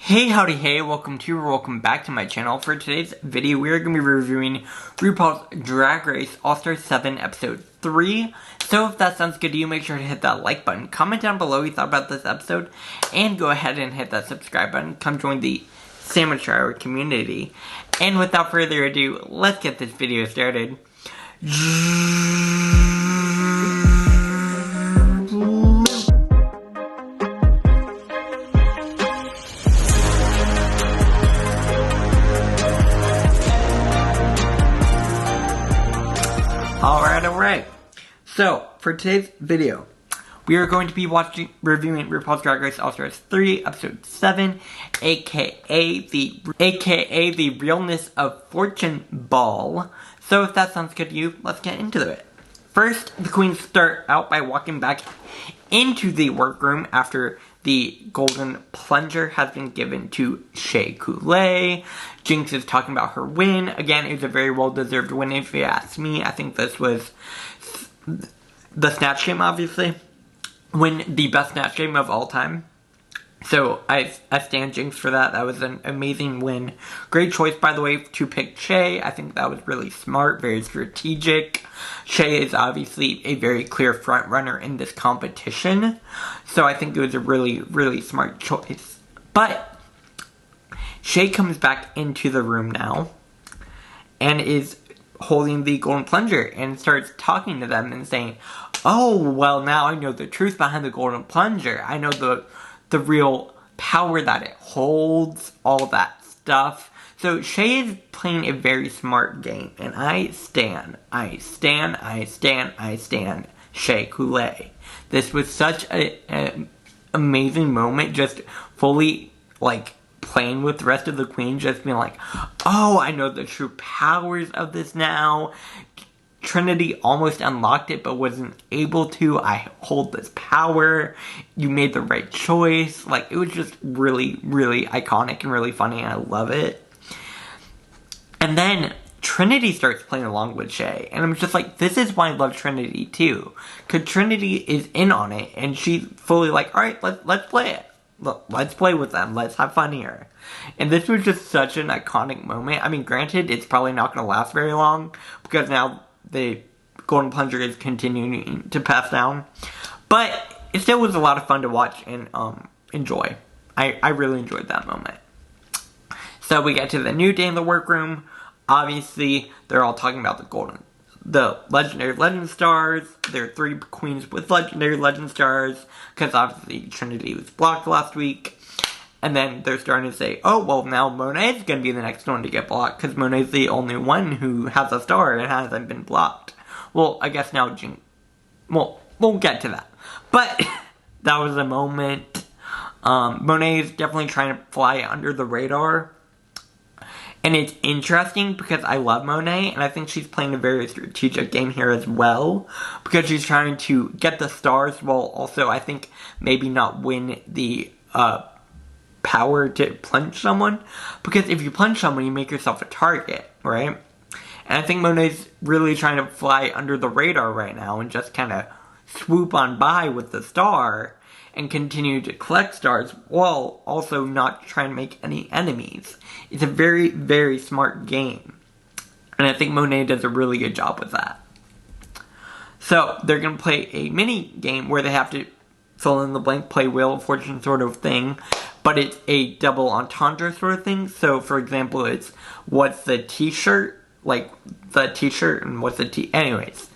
Hey, howdy, hey, welcome back to my channel. For today's video, we are going to be reviewing RuPaul's Drag Race All-Star 7 Episode 3. So if that sounds good to you, make sure to hit that like button, comment down below what you thought about this episode, and go ahead and hit that subscribe button. Come join the Sandwich Hour community. And without further ado, let's get this video started. Alright. So, for today's video, we are going to be reviewing RuPaul's Drag Race All-Stars 3, Episode 7, aka the Realness of Fortune Ball. So, if that sounds good to you, let's get into it. First, the queens start out by walking back into the workroom after the golden plunger has been given to Shay Coule. Jinx is talking about her win. Again, it was a very well-deserved win if you ask me. I think this was the Snatch Game, obviously. Win the best Snatch Game of all time. So, I stand Jinx for that. That was an amazing win. Great choice, by the way, to pick Shay. I think that was really smart, very strategic. Shay is obviously a very clear front runner in this competition. So, I think it was a really, really smart choice. But Shay comes back into the room now and is holding the golden plunger and starts talking to them and saying, "Oh, well, now I know the truth behind the golden plunger. I know the real power that it holds, all that stuff." So Shay is playing a very smart game, and I stand Shay Coule. This was such an amazing moment, just fully, like, playing with the rest of the queens, just being like, "Oh, I know the true powers of this now. Trinity almost unlocked it but wasn't able to. I hold this power. You made the right choice." Like, it was just really, really iconic and really funny, and I love it. And then Trinity starts playing along with Shay, and I'm just like, this is why I love Trinity too. Because Trinity is in on it, and she's fully like, "Alright, let's play it. Look, let's play with them. Let's have fun here." And this was just such an iconic moment. I mean, granted, it's probably not going to last very long, because now the golden plunger is continuing to pass down. But it still was a lot of fun to watch and enjoy. I really enjoyed that moment. So we get to the new day in the workroom. Obviously, they're all talking about the legendary legend stars. There are 3 queens with legendary legend stars, because obviously Trinity was blocked last week. And then they're starting to say, "Oh, well, now Monet's going to be the next one to get blocked, because Monet's the only one who has a star and hasn't been blocked." Well, I guess now well, we'll get to that. But that was a moment. Monet is definitely trying to fly under the radar. And it's interesting because I love Monet, and I think she's playing a very strategic game here as well, because she's trying to get the stars while also, I think, maybe not win the power to plunge someone. Because if you plunge someone, you make yourself a target, right? And I think Monet's really trying to fly under the radar right now and just kind of swoop on by with the star and continue to collect stars while also not trying to make any enemies. It's a very, very smart game. And I think Monet does a really good job with that. So, they're going to play a mini game where they have to fill in the blank, play Wheel of Fortune sort of thing. But it's a double entendre sort of thing. So, for example, it's what's the t-shirt? Like, the t-shirt and what's the t... Anyways,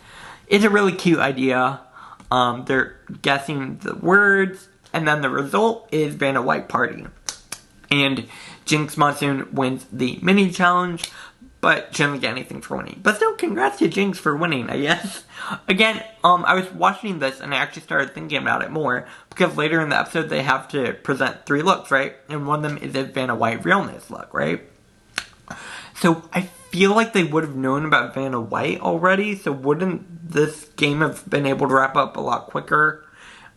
it's a really cute idea. They're guessing the words, and then the result is Vanna White Party. And Jinx Monsoon wins the mini challenge, but she doesn't get anything for winning. But still, congrats to Jinx for winning, I guess. Again, I was watching this, and I actually started thinking about it more, because later in the episode, they have to present 3 looks, right? And one of them is a Vanna White realness look, right? So, I feel like they would have known about Vanna White already, so wouldn't this game have been able to wrap up a lot quicker?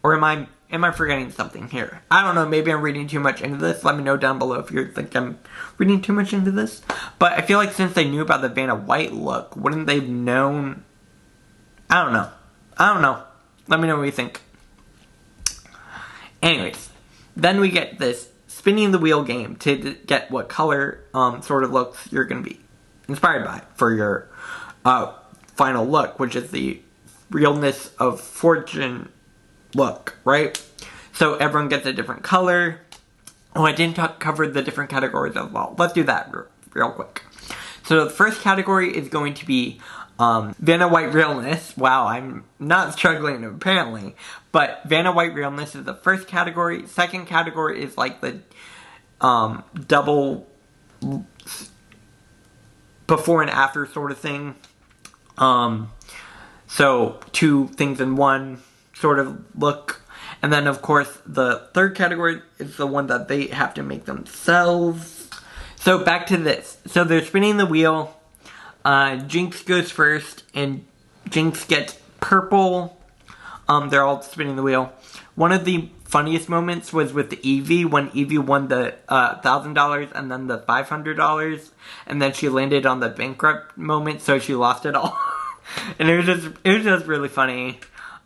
Or am I forgetting something here? I don't know, maybe I'm reading too much into this. Let me know down below if you think I'm reading too much into this. But I feel like since they knew about the Vanna White look, wouldn't they have known? I don't know. Let me know what you think. Anyways, then we get this spinning the wheel game to get what color sort of looks you're going to be inspired by for your final look, which is the realness of fortune look, right? So everyone gets a different color. Oh, I didn't cover the different categories as well. Let's do that real quick. So the first category is going to be Vanna White Realness. Wow, I'm not struggling apparently. But Vanna White Realness is the first category. Second category is like the double before and after sort of thing. So 2 things in one sort of look. And then, of course, the third category is the one that they have to make themselves. So, back to this. So, they're spinning the wheel. JINKX goes first, and JINKX gets purple. They're all spinning the wheel. One of the funniest moments was with Evie, when Evie won the $1,000 and then the $500. And then she landed on the bankrupt moment, so she lost it all. And it was just really funny.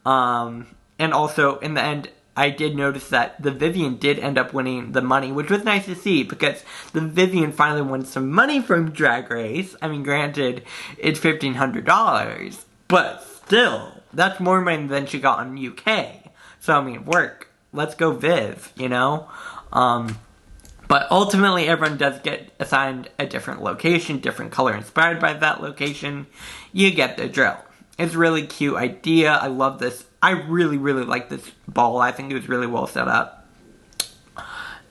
And also, in the end, I did notice that the Vivian did end up winning the money, which was nice to see, because the Vivian finally won some money from Drag Race. I mean, granted, it's $1,500, but still, that's more money than she got in UK. So, I mean, work. Let's go Viv, you know? But ultimately, everyone does get assigned a different location, different color inspired by that location. You get the drill. It's a really cute idea. I love this. I really, really like this ball. I think it was really well set up.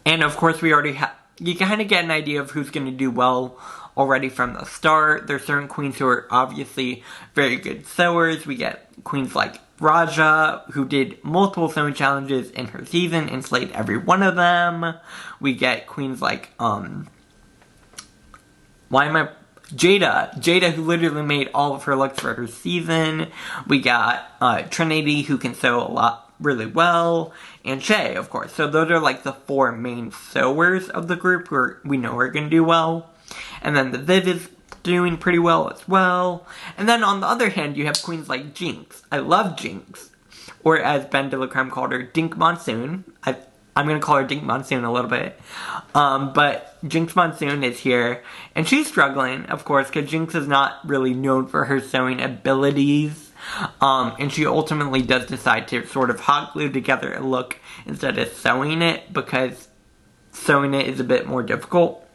And of course, we already have... You kind of get an idea of who's going to do well already from the start. There's certain queens who are obviously very good sewers. We get queens like Raja, who did multiple sewing challenges in her season and slayed every one of them. We get queens like, Jada, who literally made all of her looks for her season. We got Trinity, who can sew a lot really well, and Shay, of course. So those are like the 4 main sewers of the group who we know are going to do well. And then the Viv is doing pretty well as well. And then on the other hand, you have queens like JINKX. I love JINKX. Or as Ben de la Creme called her, Dink Monsoon. I'm going to call her Dink Monsoon a little bit. But JINKX Monsoon is here. And she's struggling, of course, because JINKX is not really known for her sewing abilities. And she ultimately does decide to sort of hot glue together a look instead of sewing it, because sewing it is a bit more difficult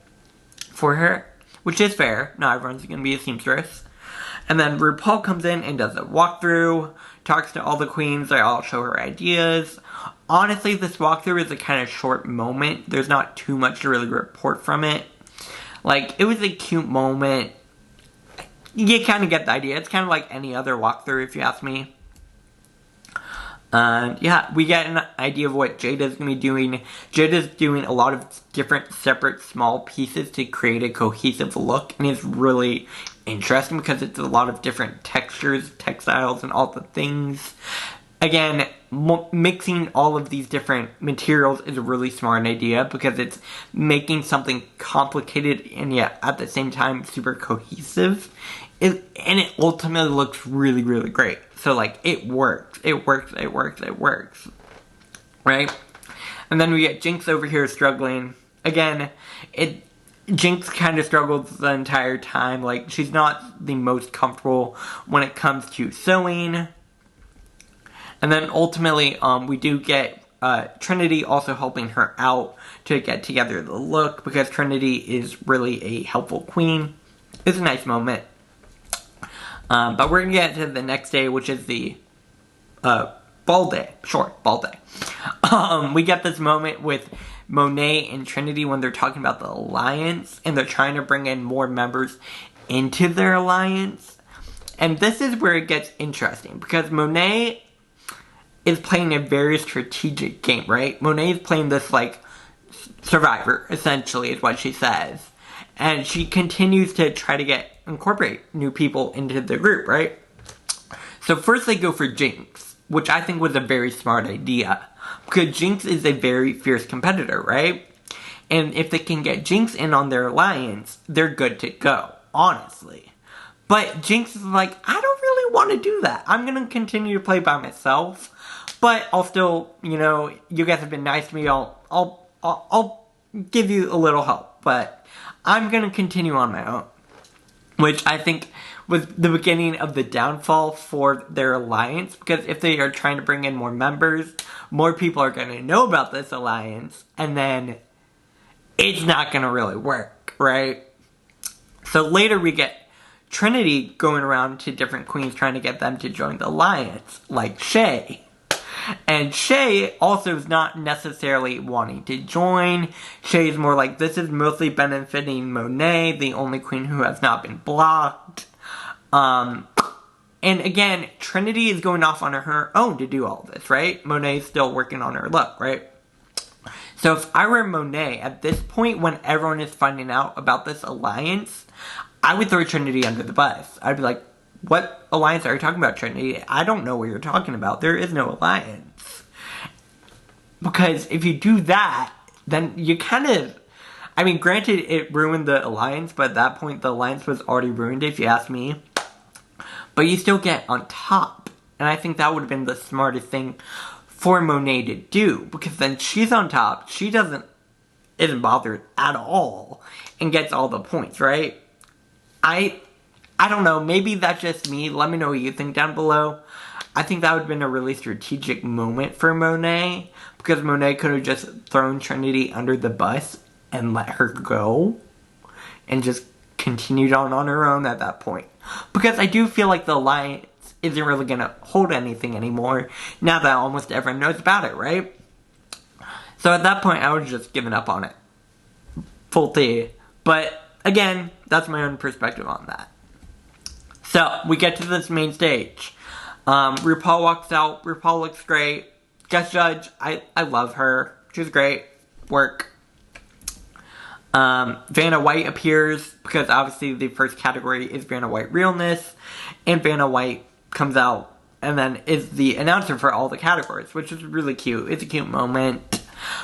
for her. Which is fair. Not everyone's going to be a seamstress. And then RuPaul comes in and does a walkthrough, talks to all the queens, they all show her ideas. Honestly, this walkthrough is a kind of short moment. There's not too much to really report from it. Like, it was a cute moment. You kind of get the idea. It's kind of like any other walkthrough, if you ask me. Yeah, we get an idea of what Jada's going to be doing. Jada's doing a lot of different separate small pieces to create a cohesive look. And it's really interesting because it's a lot of different textures, textiles, and all the things. Again, mixing all of these different materials is a really smart idea because it's making something complicated and yet at the same time super cohesive. And it ultimately looks really, really great. So, like, it works. It works, it works, it works. Right? And then we get JINKX over here struggling. Again, JINKX kind of struggles the entire time. Like, she's not the most comfortable when it comes to sewing. And then ultimately, we do get Trinity also helping her out to get together the look, because Trinity is really a helpful queen. It's a nice moment. But we're going to get to the next day, which is the ball day. Sure, ball day. We get this moment with Monet and Trinity when they're talking about the alliance, and they're trying to bring in more members into their alliance. And this is where it gets interesting, because Monet is playing a very strategic game, right? Monet is playing this, like, Survivor, essentially, is what she says. And she continues to try to incorporate new people into the group, right? So first they go for JINKX, which I think was a very smart idea. Because JINKX is a very fierce competitor, right? And if they can get JINKX in on their alliance, they're good to go, honestly. But JINKX is like, I don't really want to do that. I'm going to continue to play by myself. But I'll still, you know, you guys have been nice to me. I'll give you a little help, but I'm gonna continue on my own. Which I think was the beginning of the downfall for their alliance, because if they are trying to bring in more members, more people are gonna know about this alliance, and then it's not gonna really work, right? So later we get Trinity going around to different queens trying to get them to join the alliance, like Shay. And Shay also is not necessarily wanting to join. Shay is more like, this is mostly benefiting Monet, the only queen who has not been blocked. And again, Trinity is going off on her own to do all this, right? Monet is still working on her look, right? So if I were Monet, at this point when everyone is finding out about this alliance, I would throw Trinity under the bus. I'd be like, what alliance are you talking about, Trinity? I don't know what you're talking about. There is no alliance. Because if you do that, then you kind of... I mean, granted, it ruined the alliance, but at that point, the alliance was already ruined, if you ask me. But you still get on top. And I think that would have been the smartest thing for Monet to do. Because then she's on top. She isn't bothered at all. And gets all the points, right? I don't know, maybe that's just me. Let me know what you think down below. I think that would have been a really strategic moment for Monet, because Monet could have just thrown Trinity under the bus and let her go, and just continued on her own at that point. Because I do feel like the alliance isn't really going to hold anything anymore, now that almost everyone knows about it, right? So at that point, I was just giving up on it. Full tea. But, again, that's my own perspective on that. So, we get to this main stage. RuPaul walks out. RuPaul looks great. Guest judge, I love her. She's great. Work. Vanna White appears, because obviously the first category is Vanna White Realness. And Vanna White comes out and then is the announcer for all the categories, which is really cute. It's a cute moment.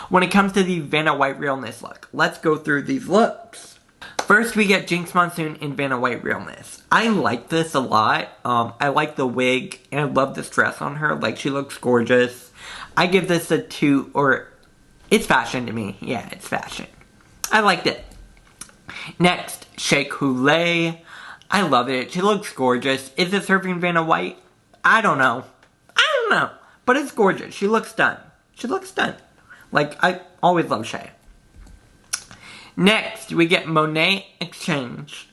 When it comes to the Vanna White Realness look, let's go through these looks. First, we get Jinx Monsoon in Vanna White Realness. I like this a lot. I like the wig, and I love this dress on her. Like, she looks gorgeous. I give this a 2, or... It's fashion to me. Yeah, it's fashion. I liked it. Next, Shay Coule. I love it. She looks gorgeous. Is it serving Vanna White? I don't know. But it's gorgeous. She looks done. Like, I always love Shay. Next, we get Monet Exchange.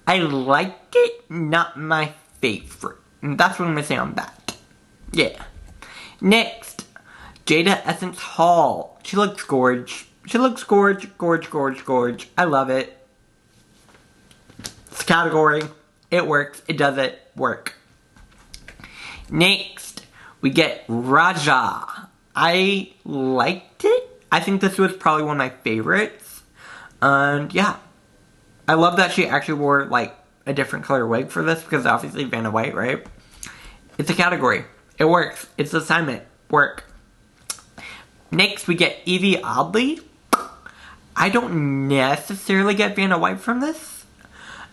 I liked it, not my favorite. And that's what I'm going to say on that. Yeah. Next, Jada Essence Hall. She looks gorge. Gorge. I love it. It's a category. It works. It does it. Work. Next, we get Raja. I liked it. I think this was probably one of my favorites. And yeah, I love that she actually wore like a different color wig for this, because obviously Vanna White, right? It's a category. It works. It's an assignment. Work. Next, we get Evie Oddly. I don't necessarily get Vanna White from this.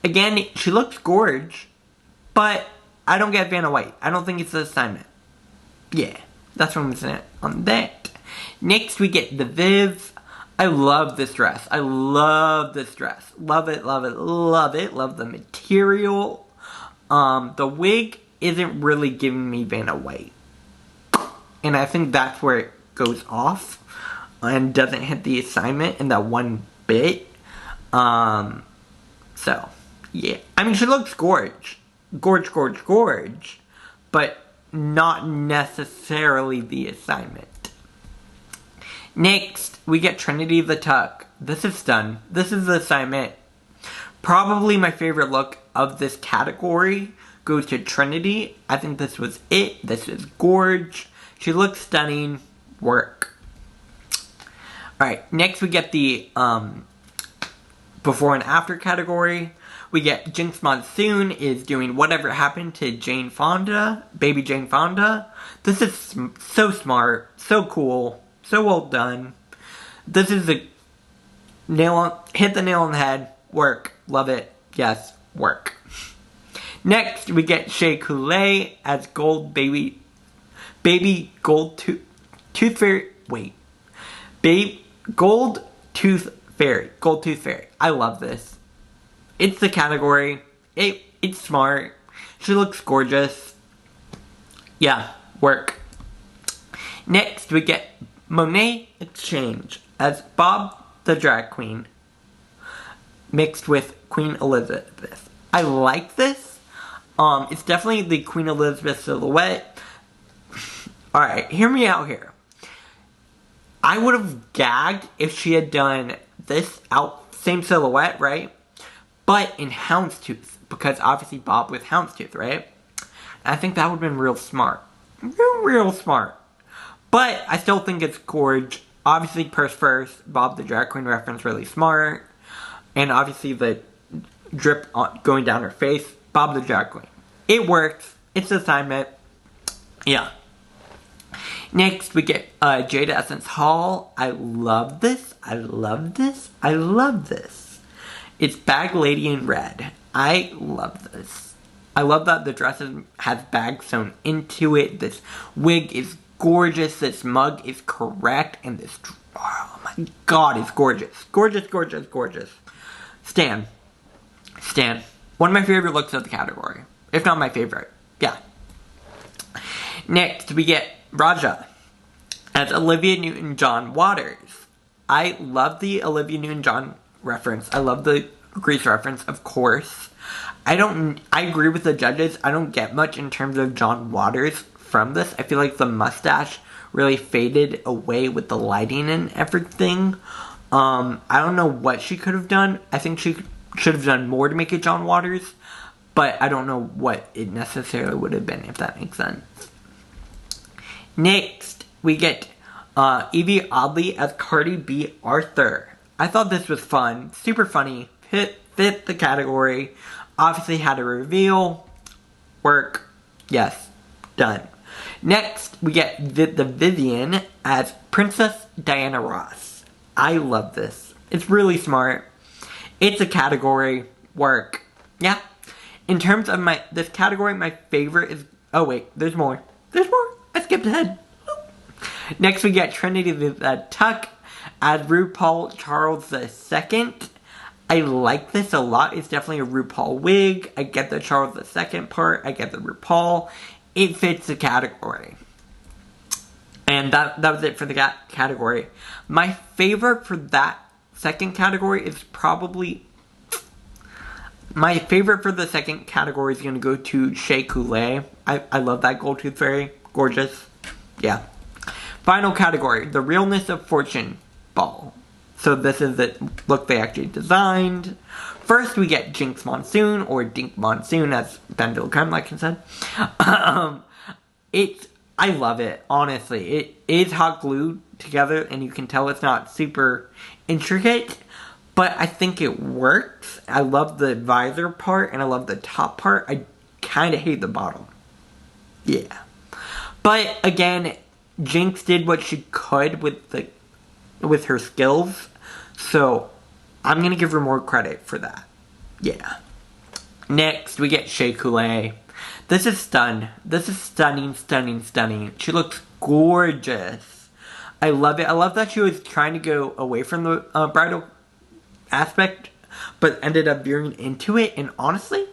Again, she looks gorge, but I don't get Vanna White. I don't think it's an assignment. Yeah, that's what I'm saying on that. Next, we get the Viv. I love this dress. Love it. Love the material. The wig isn't really giving me Vanna White. And I think that's where it goes off and doesn't hit the assignment in that one bit. So, yeah. I mean, she looks gorge. Gorge. But not necessarily the assignment. Next, we get Trinity the Tuck. This is done. This is the assignment. Probably my favorite look of this category goes to Trinity. I think this was it. This is gorge. She looks stunning. Work. Alright, next we get the before and after category. We get Jinx Monsoon is doing Whatever Happened to Jane Fonda. Baby Jane Fonda. This is so smart. So cool. So well done. This is hit the nail on the head. Work. Love it. Yes. Work. Next, we get Shay Coule as Gold Baby Gold Tooth Fairy. Wait. Gold Tooth Fairy. Gold Tooth Fairy. I love this. It's the category. It's smart. She looks gorgeous. Yeah, work. Next, we get Monet Exchange as Bob the Drag Queen mixed with Queen Elizabeth. I like this. It's definitely the Queen Elizabeth silhouette. Alright, hear me out here. I would have gagged if she had done this same silhouette, right? But in houndstooth, because obviously Bob was houndstooth, right? And I think that would have been real smart. Real smart. But I still think it's gorge. Obviously, purse first, Bob the Drag Queen reference, really smart. And obviously the drip going down her face, Bob the Drag Queen. It works. It's assignment. Yeah. Next, we get Jada Essence Hall. I love this. I love this. I love this. It's Bag Lady in red. I love this. I love that the dress has bags sewn into it. This wig is gorgeous. This mug is correct. And this, oh my god, it's gorgeous. Gorgeous, gorgeous, gorgeous. Stan. One of my favorite looks of the category. If not my favorite. Yeah. Next, we get Raja as Olivia Newton-John Waters. I love the Olivia Newton-John reference. I love the Grease reference, of course. I agree with the judges. I don't get much in terms of John Waters from this. I feel like the mustache really faded away with the lighting and everything. I don't know what she could have done. I think she should have done more to make it John Waters. But I don't know what it necessarily would have been, if that makes sense. Next, we get Evie Oddly as Cardi B Arthur. I thought this was fun. Super funny. Fit the category. Obviously had a reveal. Work. Yes. Done. Next, we get the Vivian as Princess Diana Ross. I love this. It's really smart. It's a category. Work. Yeah. In terms of this category, my favorite is... Oh, wait. There's more. There's more. I skipped ahead. Next, we get Trinity the Tuck as RuPaul Charles II. I like this a lot. It's definitely a RuPaul wig. I get the Charles II part. I get the RuPaul. It fits the category. And that was it for the category. My favorite for that second category is probably... My favorite for the second category is going to go to Shay Coule. I love that Gold Tooth Fairy. Gorgeous. Yeah. Final category. The Realness of Fortune Ball. So this is the look they actually designed. First we get JINKX Monsoon, or Dink Monsoon, as Ben Vilcrum like I said. I love it, honestly. It is hot glued together, and you can tell it's not super intricate. But I think it works. I love the visor part, and I love the top part. I kind of hate the bottom. Yeah. But, again, JINKX did what she could with her skills. So, I'm going to give her more credit for that. Yeah. Next, we get Shay Coule. This is stunning. This is stunning, stunning, stunning. She looks gorgeous. I love it. I love that she was trying to go away from the bridal aspect, but ended up veering into it, and honestly,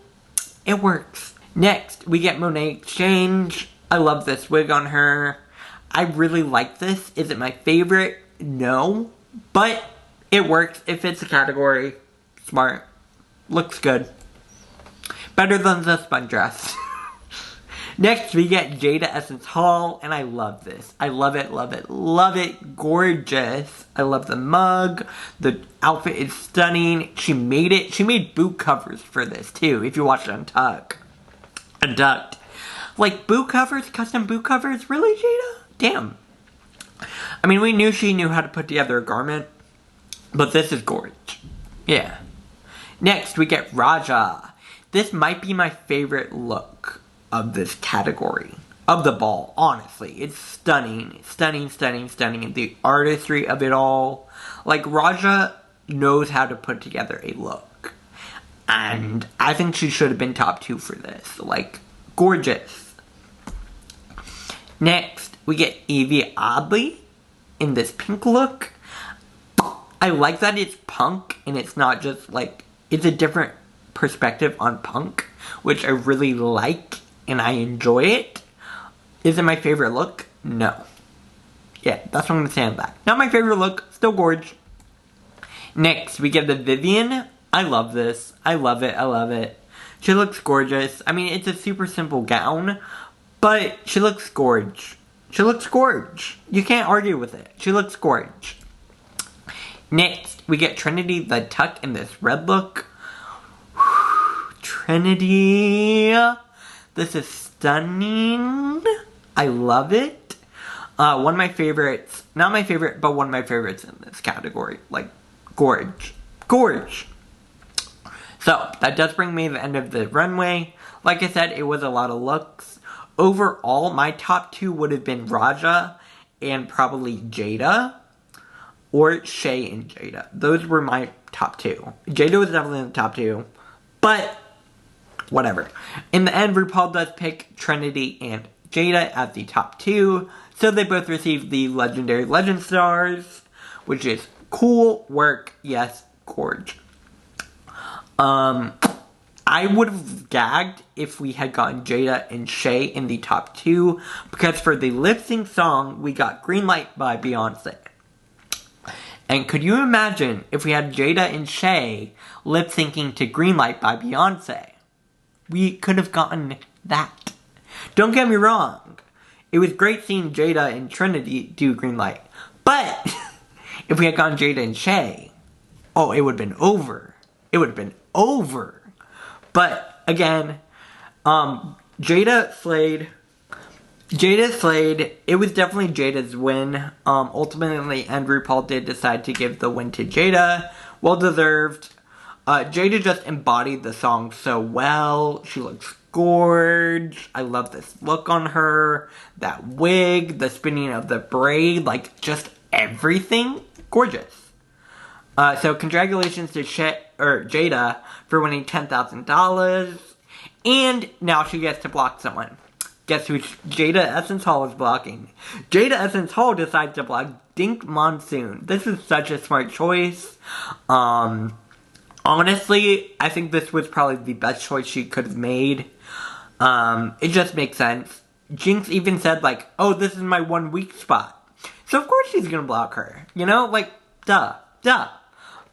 it works. Next, we get Monet Exchange. I love this wig on her. I really like this. Is it my favorite? No, but it works. It fits the category. Smart. Looks good. Better than the sponge dress. Next, we get Jada Essence Hall, and I love this. I love it, love it, love it. Gorgeous. I love the mug. The outfit is stunning. She made it. She made boot covers for this, too, if you watch it on Untucked. Like, boot covers? Custom boot covers? Really, Jada? Damn. I mean, we knew she knew how to put together a garment, but this is gorgeous. Yeah. Next, we get Raja. This might be my favorite look of this category, of the ball, honestly. It's stunning, stunning, stunning, stunning. The artistry of it all. Like, Raja knows how to put together a look. And I think she should have been top 2 for this. Like, gorgeous. Next, we get Evie Oddly in this pink look. I like that it's punk and it's not just like, it's a different perspective on punk, which I really like and I enjoy it. Is it my favorite look? No. Yeah, that's what I'm going to say on that. Not my favorite look, still gorge. Next, we get the Vivian. I love this. I love it. I love it. She looks gorgeous. I mean, it's a super simple gown, but she looks gorge. She looks gorge. You can't argue with it. She looks gorge. Next, we get Trinity the Tuck in this red look. Trinity. This is stunning. I love it. One of my favorites. Not my favorite, but one of my favorites in this category. Like, gorge. Gorge. So, that does bring me to the end of the runway. Like I said, it was a lot of looks. Overall, my top two would have been Raja and probably Jada. Or Shay and Jada. Those were my top two. Jada was definitely in the top two. But, whatever. In the end, RuPaul does pick Trinity and Jada as the top two. So they both received the Legendary Legend Stars. Which is cool work. Yes, gorge. I would have gagged if we had gotten Jada and Shay in the top two, because for the lip sync song, we got Green Light by Beyonce. And could you imagine if we had Jada and Shay lip syncing to Green Light by Beyonce? We could have gotten that. Don't get me wrong. It was great seeing Jada and Trinity do Green Light. But if we had gotten Jada and Shay, oh, it would have been over. It would have been over. But, again, Jada slayed. Jada slayed. It was definitely Jada's win. Ultimately, and RuPaul did decide to give the win to Jada. Well deserved. Jada just embodied the song so well. She looks gorge. I love this look on her. That wig, the spinning of the braid, like, just everything. Gorgeous. So congratulations to Jada for winning $10,000. And now she gets to block someone. Guess who Jada Essence Hall is blocking? Jada Essence Hall decides to block Dink Monsoon. This is such a smart choice. Honestly, I think this was probably the best choice she could have made. It just makes sense. JINKX even said, like, oh, this is my 1 weak spot. So of course she's gonna block her. You know, like, duh.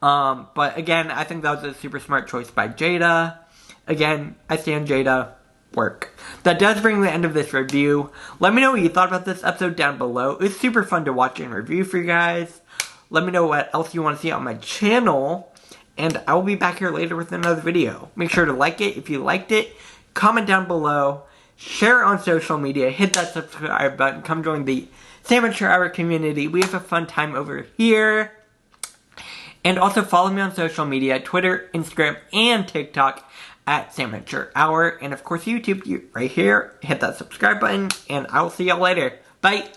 But again, I think that was a super smart choice by Jada. Again, I stand Jada. Work. That does bring the end of this review. Let me know what you thought about this episode down below. It was super fun to watch and review for you guys. Let me know what else you want to see on my channel. And I will be back here later with another video. Make sure to like it if you liked it. Comment down below. Share it on social media. Hit that subscribe button. Come join the Sandwich Hour community. We have a fun time over here. And also follow me on social media. Twitter, Instagram, and TikTok at Sandwich Hour. And of course YouTube right here. Hit that subscribe button. And I will see y'all later. Bye.